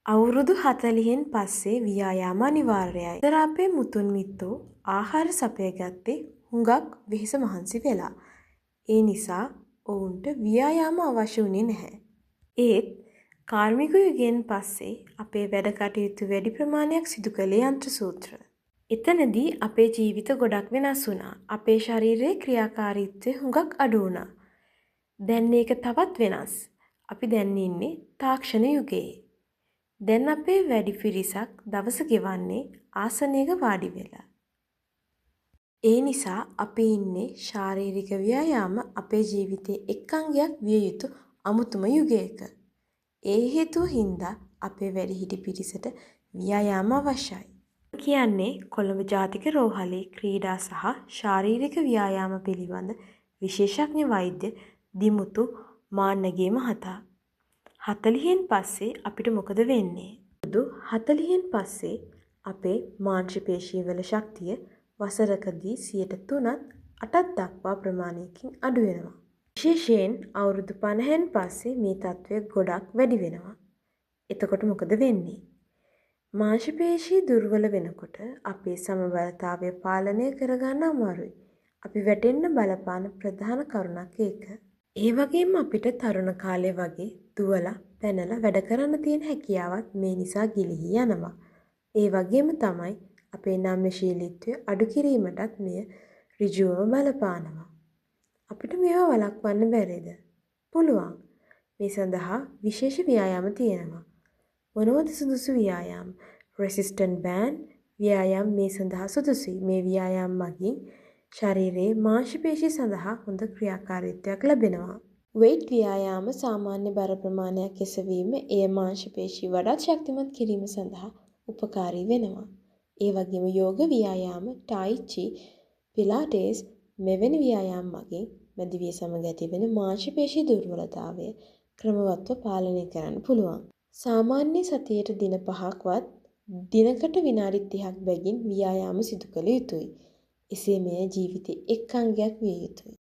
අවුරුදු 40න් පස්සේ ව්‍යායාම අනිවාර්යයි. ඉතර අපේ මුතුන් මිත්තෝ ආහාර සපයගත්තේ හුඟක් වෙහෙස මහන්සි වෙලා. ඒ නිසා ඔවුන්ට ව්‍යායාම අවශ්‍ය වුණේ නැහැ. ඒත් කාර්මික යුගයෙන් පස්සේ අපේ වැඩ කටයුතු වැඩි ප්‍රමාණයක් සිදු කළේ යන්ත්‍ර සූත්‍ර. එතනදී අපේ ජීවිත ගොඩක් වෙනස් වුණා. අපේ ශරීරයේ ක්‍රියාකාරීත්වය හුඟක් අඩු වුණා. දැන් ඒක තවත් වෙනස්. අපි දැන් ඉන්නේ තාක්ෂණ යුගයේ. දැන් අපේ වැඩි පිරිසක් දවස ගෙවන්නේ ආසනයක වාඩි වෙලා. ඒ නිසා අපි ඉන්නේ ශාරීරික ව්‍යායාම අපේ ජීවිතයේ එක් අංගයක් විය යුතු අමුතුම යුගයක. ඒ හේතුව හින්දා අපේ වැඩිහිටි පිරිසට ව්‍යායාම අවශ්‍යයි. කියන්නේ කොළඹ ජාතික රෝහලේ ක්‍රීඩා සහ ශාරීරික ව්‍යායාම පිළිබඳ විශේෂඥ වෛද්‍ය දිමුතු මාන්නගේ මහතා. 40න් පස්සේ අපිට මොකද වෙන්නේ? 40න් පස්සේ අපේ මාංශ පේශීවල ශක්තිය වසරකදී 3%ත් 8ක් දක්වා ප්‍රමාණයකින් අඩු වෙනවා. විශේෂයෙන් අවුරුදු 50න් පස්සේ මේ තත්ත්වය ගොඩක් වැඩි වෙනවා. එතකොට මොකද වෙන්නේ? මාංශ පේශී දුර්වල වෙනකොට අපේ සමබරතාවය පාලනය කරගන්න අමාරුයි. අපි වැටෙන්න බලපාන ප්‍රධාන කරුණක් ඒක. ඒ වගේම අපිට තරුණ කාලේ වගේ දුවලා පැනලා වැඩ කරන්න තියෙන හැකියාවත් මේ නිසා ගිලිහී යනවා. ඒ වගේම තමයි අපේ නම්‍යශීලීත්වය අඩු කිරීමටත් මෙය ඍජුවම බලපානවා. අපිට මේවා වළක්වන්න බැරිද? පුළුවන්. මේ සඳහා විශේෂ ව්‍යායාම තියෙනවා. මොනවද සුදුසු ව්‍යායාම? රෙසිස්ටන්ට් බෑන්ඩ් ව්‍යායාම මේ සඳහා සුදුසුයි. මේ ව්‍යායාම මගින් ශරීරයේ මාංශ පේශී සඳහා හොඳ ක්‍රියාකාරීත්වයක් ලැබෙනවා. වෙයිට් ව්‍යායාම සාමාන්‍ය බර ප්‍රමාණයක් එසවීම එය මාංශ පේශී වඩාත් ශක්තිමත් කිරීම සඳහා උපකාරී වෙනවා. ඒ වගේම යෝග ව්‍යායාම, ටායි චි, පිලාටෙස් මෙවැනි ව්‍යායාම මගින් මැදිවිය සමග ඇතිවෙන මාංශ පේශී දුර්වලතාවය ක්‍රමවත්ව පාලනය කරන්න පුළුවන්. සාමාන්‍ය සතියට දින 5ක්වත් දිනකට විනාඩි 30ක් බැගින් ව්‍යායාම සිදු කළ යුතුයි. එසේ මෙය ජීවිතයේ එක් අංගයක් විය යුතුයි.